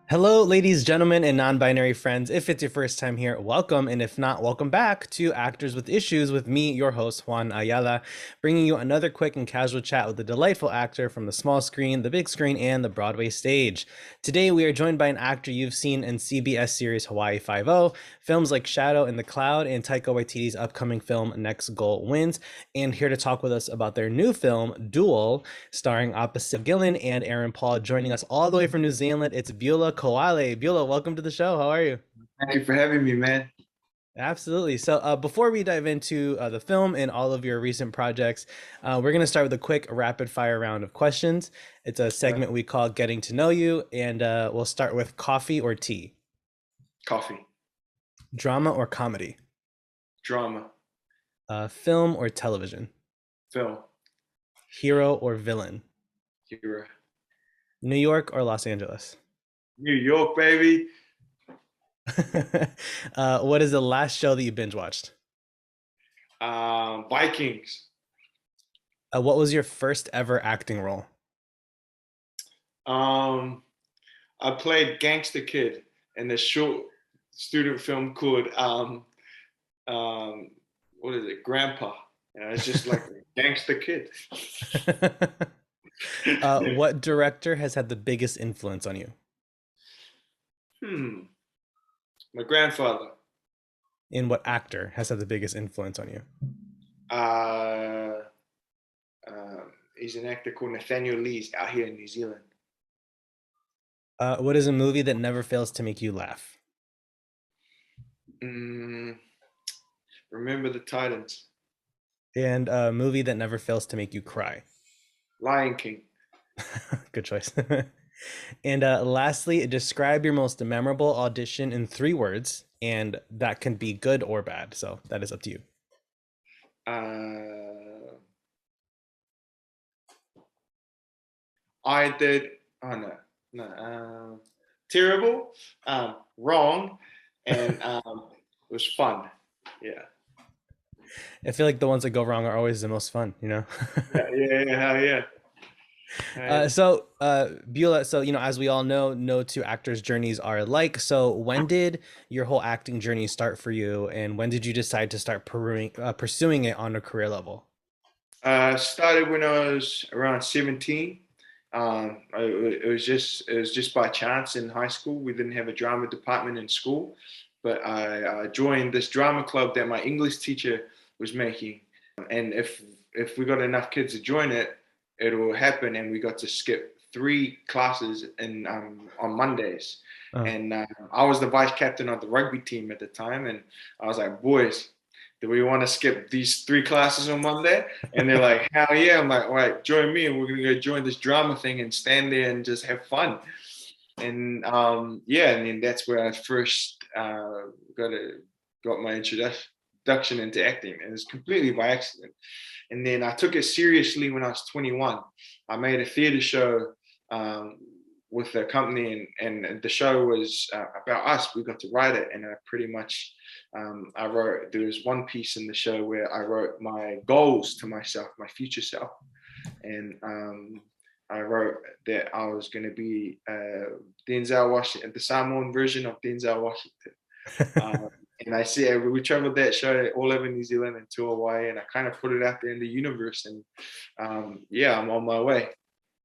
Hello, ladies, gentlemen, and non-binary friends. If it's your first time here, welcome, and if not, welcome back to Actors with Issues with me, your host, Juan Ayala, bringing you another quick and casual chat with a delightful actor from the small screen, the big screen, and the Broadway stage. Today, we are joined by an actor you've seen in CBS series Hawaii Five-0, films like Shadow in the Cloud, and Taika Waititi's upcoming film Next Goal Wins, and here to talk with us about their new film, Duel, starring opposite Gillan and Aaron Paul. Joining us all the way from New Zealand, it's Beulah Koale. Beulah, welcome to the show. How are you? Thank you for having me, man. Absolutely. So, before we dive into the film and all of your recent projects, we're going to start with a quick rapid fire round of questions. It's a Okay. segment we call Getting to Know You, and we'll start with coffee or tea, Coffee, drama or comedy, drama, film or television, film, hero or villain, hero. New York or Los Angeles. New York, baby. What is the last show that you binge watched? Vikings. What was your first ever acting role? Um, I played Gangster Kid in a short student film called um, what is it? Grandpa. It's just like a gangster kid. What director has had the biggest influence on you? Hmm. My grandfather. And what actor has had the biggest influence on you? Uh, he's an actor called Nathaniel Lee's out here in New Zealand. What is a movie that never fails to make you laugh? Mm, Remember the Titans. And a movie that never fails to make you cry? Lion King. Good choice. And lastly, describe your most memorable audition in 3 words, and that can be good or bad. So that is up to you. Uh, I did. Oh no, no. Terrible. Wrong, and it was fun. Yeah. I feel like the ones that go wrong are always the most fun, you know? Yeah. Yeah. Yeah. Hell yeah. Hell yeah. Beulah, so, as we all know, no two actors' journeys are alike. So, when did your whole acting journey start for you, and when did you decide to start pursuing it on a career level? Started when I was around 17. It was just by chance in high school. We didn't have a drama department in school, but I joined this drama club that my English teacher was making. And if we got enough kids to join it, it will happen. And we got to skip 3 classes on Mondays. Uh, And I was the vice captain of the rugby team at the time, and I was like, boys, do we want to skip these 3 classes on Monday? And they're like, hell yeah. I'm like, all right, join me, and we're gonna go join this drama thing and stand there and just have fun. And yeah, and then that's where I first got my introduction into acting, and it's completely by accident. And then I took it seriously when I was 21. I made a theater show um, with a company, and the show was about us. We got to write it, and I pretty much I wrote. There was one piece in the show where I wrote my goals to myself, my future self, and I wrote that I was going to be Denzel Washington, the Samoan version of Denzel Washington. Um, and I see we traveled that show all over New Zealand and to Hawaii, and I kind of put it out there in the universe. And yeah, I'm on my way.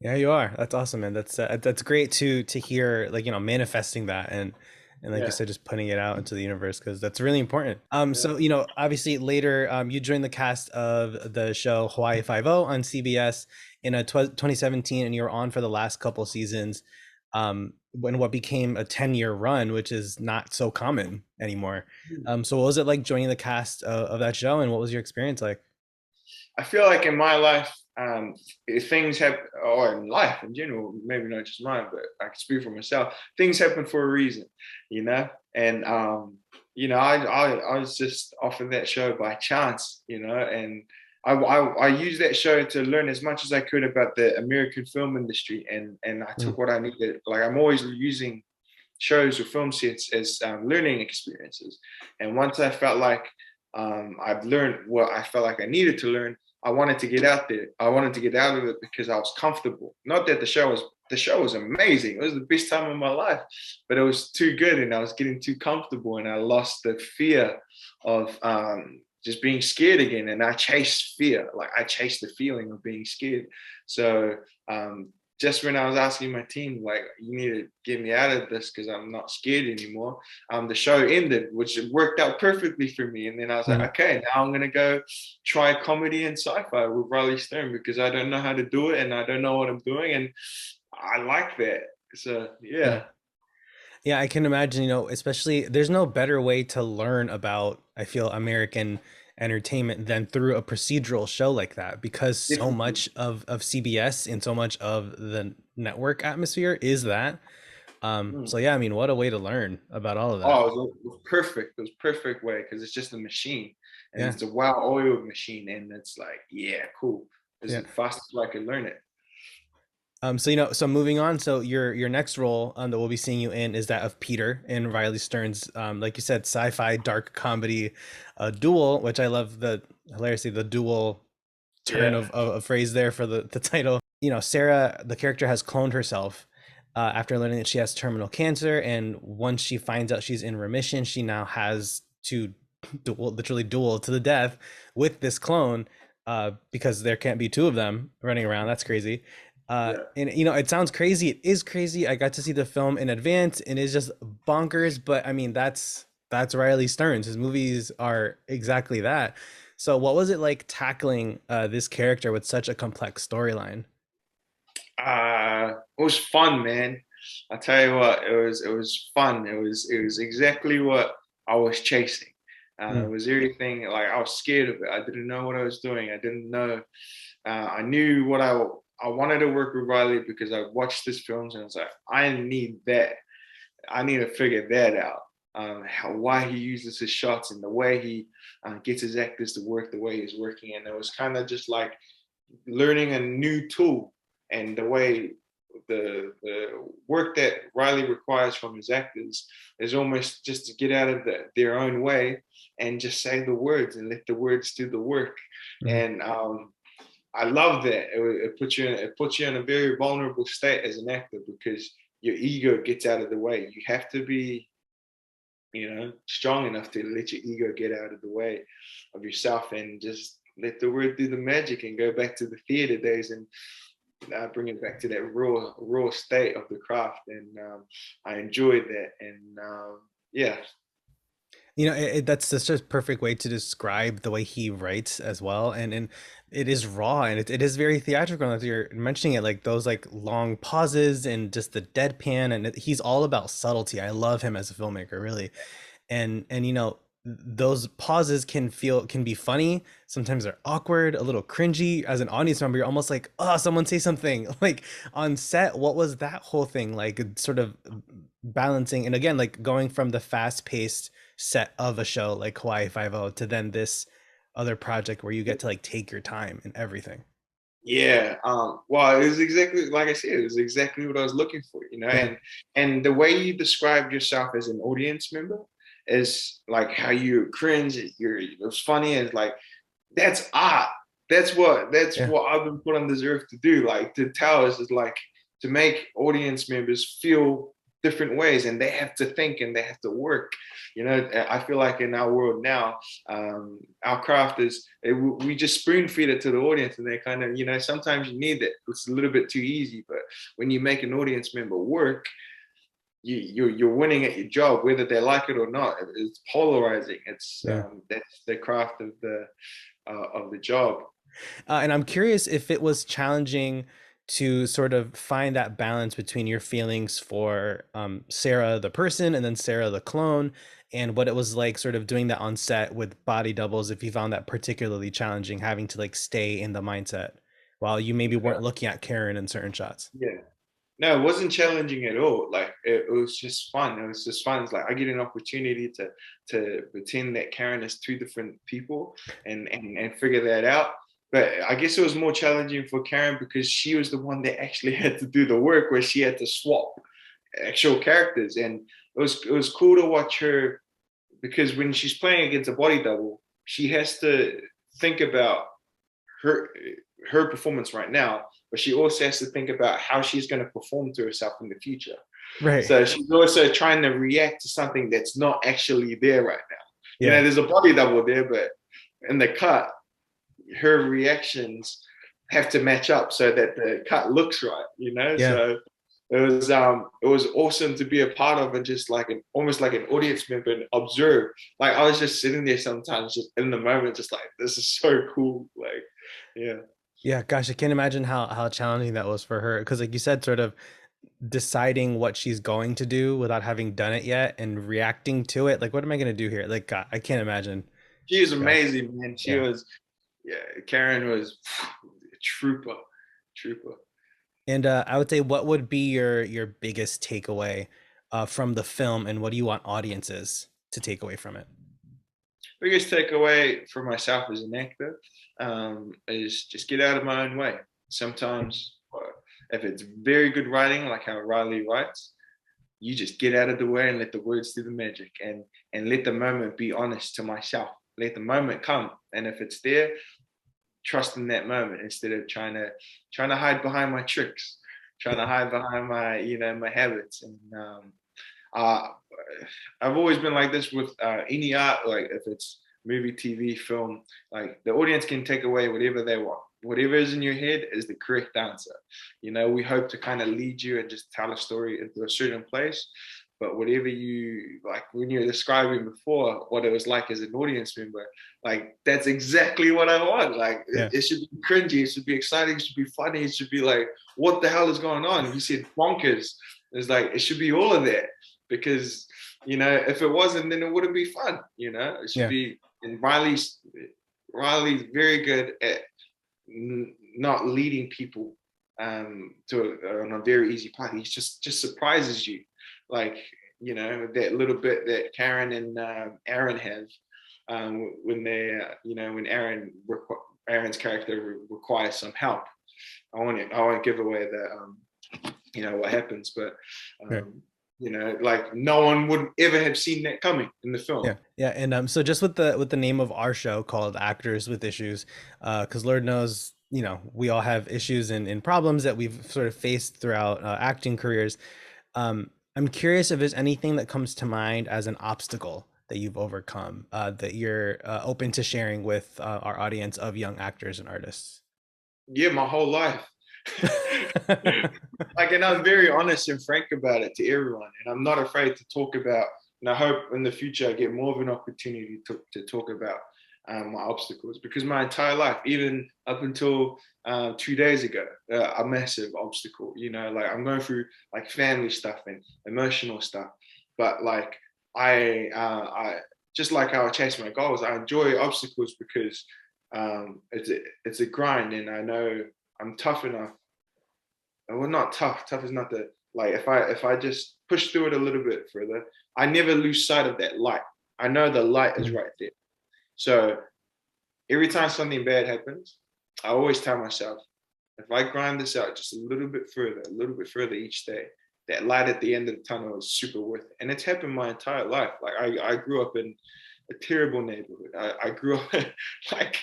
yeah, you are. That's awesome, man. That's great to hear, like, manifesting that, and like you Yeah, said, just putting it out into the universe, because that's really important. yeah. So, obviously later, you joined the cast of the show Hawaii Five-0 on CBS in 2017, and you were on for the last couple seasons, when what became a 10-year run, which is not so common anymore. So what was it like joining the cast of that show, and what was your experience like? I feel like in my life, things have, or in life in general, maybe not just mine, but I can speak for myself. Things happen for a reason, you know. And I was just offered that show by chance, and I used that show to learn as much as I could about the American film industry, and I Mm, took what I needed. Like I'm always using shows or film sets as learning experiences, and once I felt like I've learned what I felt like I needed to learn, I wanted to get out there. I wanted to get out of it because I was comfortable. Not that the show was amazing. It was the best time of my life, but it was too good, and I was getting too comfortable, and I lost the fear of just being scared again. And I chased fear, like I chased the feeling of being scared. So just when I was asking my team, like, you need to get me out of this because I'm not scared anymore. The show ended, which worked out perfectly for me. And then I was like, Mhm. okay, now I'm gonna go try comedy and sci-fi with Riley Stearns because I don't know how to do it and I don't know what I'm doing, and I like that. So Yeah. yeah. Yeah, I can imagine, especially there's no better way to learn about, I feel, American entertainment than through a procedural show like that, because so Definitely. much of CBS and so much of the network atmosphere is that. Mm. So yeah, I mean, what a way to learn about all of that. Oh, it was perfect. It was perfect way because it's just a machine, and Yeah. it's a well-oiled machine, and it's like, yeah, cool. It's Yeah. the fastest way I could learn it. So so moving on, so your next role that we'll be seeing you in is that of Peter in Riley Stearns, like you said, sci-fi dark comedy, Duel, which I love the hilariously the dual turn Yeah, of phrase there for the title. Sarah, the character, has cloned herself after learning that she has terminal cancer, and once she finds out she's in remission, she now has to literally duel to the death with this clone, because there can't be two of them running around. That's crazy. yeah. And it sounds crazy. It is crazy. I got to see the film in advance, and it's just bonkers. But I mean, that's Riley Stearns. His movies are exactly that. So, what was it like tackling this character with such a complex storyline? It was fun, man. I tell you what, it was fun. It was exactly what I was chasing. It Mm, was everything. Like, I was scared of it. I didn't know what I was doing. I didn't know. I knew what I wanted to work with Riley because I watched his films and I was like, I need that. I need to figure that out. Why he uses his shots and the way he gets his actors to work the way he's working, and it was kind of just like learning a new tool, and the way the work that Riley requires from his actors is almost just to get out of their own way and just say the words and let the words do the work. mhm. And I love that. It puts you in a very vulnerable state as an actor because your ego gets out of the way. You have to be, strong enough to let your ego get out of the way of yourself and just let the word do the magic and go back to the theater days and bring it back to that raw state of the craft. And I enjoyed that. And yeah, That's just a perfect way to describe the way he writes as well, and it is raw, and it is very theatrical. As you're mentioning it, like those like long pauses and just the deadpan, and he's all about subtlety. I love him as a filmmaker, really. And those pauses can be funny, sometimes they're awkward, a little cringy. As an audience member, you're almost like, oh, someone say something. Like on set, what was that whole thing like, sort of balancing, and again, like going from the fast-paced set of a show like Hawaii 5 to then this other project where you get to like take your time and everything. yeah. Well, it was exactly like I said. It was exactly what I was looking for, Yeah. And the way you described yourself as an audience member is like how you cringe. It was funny, and like that's art. That's Yeah. what I've been put on this earth to do. Like, to tell us is like to make audience members feel different ways, and they have to think and they have to work. I feel like in our world now, our craft we just spoon feed it to the audience, and they kind of, sometimes you need it. It's a little bit too easy, but when you make an audience member work, you're winning at your job, whether they like it or not. It's polarizing. Yeah. That's the craft of the job. And I'm curious if it was challenging to sort of find that balance between your feelings for Sarah the person and then Sarah the clone, and what it was like sort of doing that on set with body doubles. If you found that particularly challenging, having to like stay in the mindset while you maybe weren't looking at Karen in certain shots. Yeah. No, it wasn't challenging at all. Like, it was just fun. It was just fun. It's like I get an opportunity to pretend that Karen is two different people and figure that out. But I guess it was more challenging for Karen because she was the one that actually had to do the work, where she had to swap actual characters. And it was cool to watch her, because when she's playing against a body double, she has to think about her her performance right now, but she also has to think about how she's going to perform to herself in the future. Right. So she's also trying to react to something that's not actually there right now. You know, Yeah. there's a body double there, but in the cut, her reactions have to match up so that the cut looks right, you know? Yeah. So it was awesome to be a part of and just like almost like an audience member and observe. Like I was just sitting there sometimes just in the moment, just like this is so cool. Like, yeah. Yeah, gosh, I can't imagine how challenging that was for her. Because like you said, sort of deciding what she's going to do without having done it yet and reacting to it. Like, what am I going to do here? Like, God, I can't imagine. She was Gosh. amazing, man. She Yeah. was, yeah, Karen was a trooper, trooper. And I would say, what would be your biggest takeaway from the film, and what do you want audiences to take away from it? Biggest takeaway for myself as an actor is just get out of my own way. Sometimes, if it's very good writing, like how Riley writes, you just get out of the way and let the words do the magic, and let the moment be honest to myself. Let the moment come, and if it's there, trust in that moment instead of trying to hide behind my tricks, trying to Yeah. hide behind my my habits. And uh, I've always been like this with any art, like if it's movie, TV, film, like the audience can take away whatever they want. Whatever is in your head is the correct answer. You know, we hope to kind of lead you and just tell a story into a certain place. But whatever you like, when you're describing before what it was like as an audience member, like that's exactly what I want. Like Yeah. it should be cringy, it should be exciting, it should be funny, it should be like, what the hell is going on? He said bonkers. It's like it should be all of that because if it wasn't, then it wouldn't be fun. It should Yeah. be. And Riley's very good at not leading people on a very easy path. He just surprises you, like that little bit that Karen and Aaron have when they when Aaron's character requires some help. I won't give away what happens, but Right. like no one would ever have seen that coming in the film. Yeah, yeah, and so just with the name of our show called Actors with Issues, because Lord knows, we all have issues and problems that we've sort of faced throughout acting careers. I'm curious if there's anything that comes to mind as an obstacle that you've overcome that you're open to sharing with our audience of young actors and artists. Yeah, my whole life. Like, and I'm very honest and frank about it to everyone, and I'm not afraid to talk about. And I hope in the future I get more of an opportunity to talk about my obstacles, because my entire life, even up until 2 days ago, a massive obstacle. Like I'm going through like family stuff and emotional stuff, but like I just like how I chase my goals. I enjoy obstacles because it's a grind, and I know I'm tough enough. Well, not tough. Tough is not the like. If I just push through it a little bit further, I never lose sight of that light. I know the light is Mhm. right there. So every time something bad happens, I always tell myself, if I grind this out just a little bit further each day, that light at the end of the tunnel is super worth it. And it's happened my entire life. Like I grew up in a terrible neighborhood. I grew up like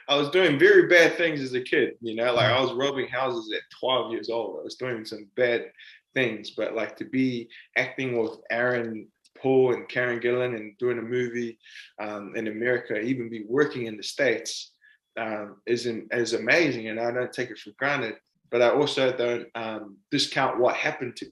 I was doing very bad things as a kid, like Mhm. I was robbing houses at 12 years old. I was doing some bad things, but like to be acting with Aaron Paul and Karen Gillan and doing a movie in America, even be working in the States is amazing, and I don't take it for granted. But I also don't discount what happened to me,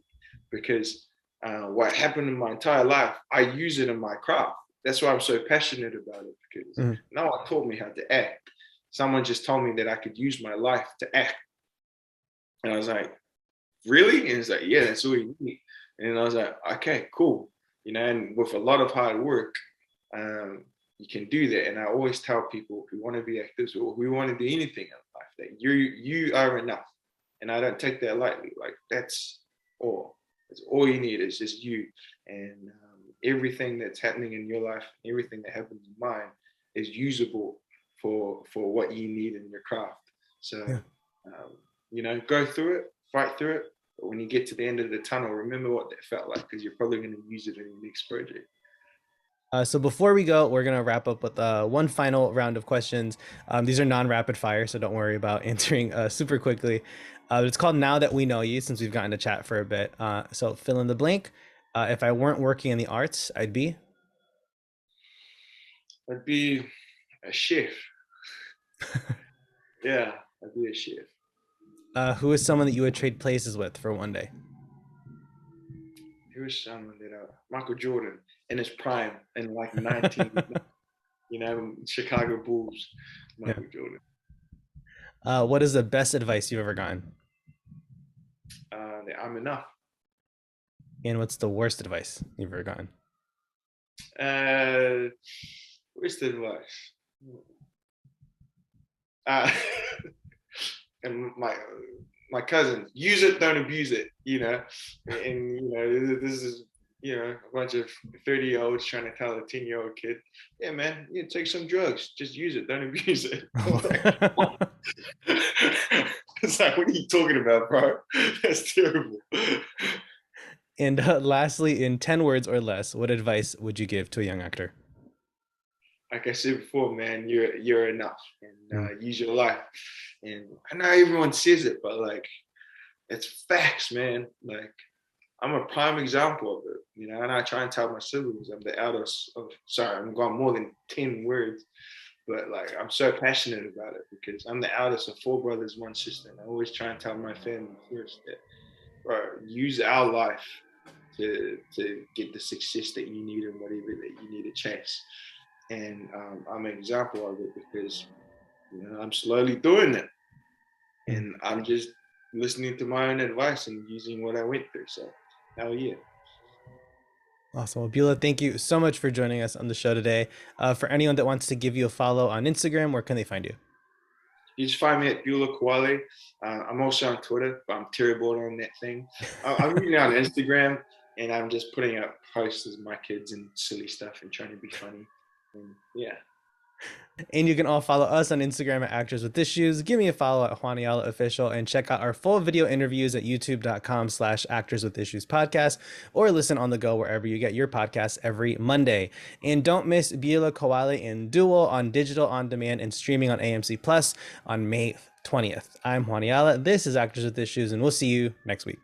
because what happened in my entire life, I use it in my craft. That's why I'm so passionate about it, because Mhm. no one taught me how to act. Someone just told me that I could use my life to act. And I was like, really? And it's like, yeah, that's all you need. And I was like, okay, cool. And with a lot of hard work, you can do that. And I always tell people who want to be actors or who want to do anything in life that you are enough. And I don't take that lightly. Like that's all. That's all you need is just you. And everything that's happening in your life, everything that happens in mine, is usable for what you need in your craft. So, Yeah. go through it, fight through it. But when you get to the end of the tunnel, remember what that felt like, because you're probably going to use it in your next project. So before we go, we're gonna wrap up with one final round of questions. These are non-rapid fire, so don't worry about answering super quickly. It's called Now That We Know You, since we've gotten to chat for a bit. So fill in the blank. If I weren't working in the arts, I'd be. I'd be a chef. Yeah, I'd be a chef. Who is someone that you would trade places with for one day? Who is someone that Michael Jordan in his prime in like 19, Chicago Bulls, Yeah. Michael Jordan. What is the best advice you've ever gotten? That I'm enough. And what's the worst advice you've ever gotten? What's the advice? Uh, and my cousin, use it, don't abuse it. This is a bunch of 30-year-olds trying to tell a 10-year-old kid, yeah, man, take some drugs, just use it, don't abuse it. It's like, what are you talking about, bro? That's terrible. And lastly, in 10 words or less, what advice would you give to a young actor? Like I said before, man, you're enough, and Mm. use your life. And I know everyone says it, but like, it's facts, man. Like, I'm a prime example of it, and I try and tell my siblings I'm the eldest of, sorry, I'm going more than 10 words, but like, I'm so passionate about it because I'm the eldest of 4 brothers, 1 sister. And I always try and tell my family first that, bro, use our life to get the success that you need and whatever that you need to chase. And I'm an example of it because I'm slowly doing it, Mm. and I'm just listening to my own advice and using what I went through. So, hell yeah. Awesome. Well, Beulah, thank you so much for joining us on the show today. For anyone that wants to give you a follow on Instagram, where can they find you? You just find me at Beulah Koale. I'm also on Twitter, but I'm terrible on that thing. I'm usually on Instagram, and I'm just putting up posts of my kids and silly stuff and trying to be funny. And yeah. And you can all follow us on Instagram at Actors with Issues. Give me a follow at Juan Ayala Official and check out our full video interviews at youtube.com/Actors with Issues podcast, or listen on the go wherever you get your podcasts every Monday. And don't miss Beulah Koale and Duel on digital on demand and streaming on AMC Plus on May 20th. I'm Juan Ayala. This is Actors with Issues, and we'll see you next week.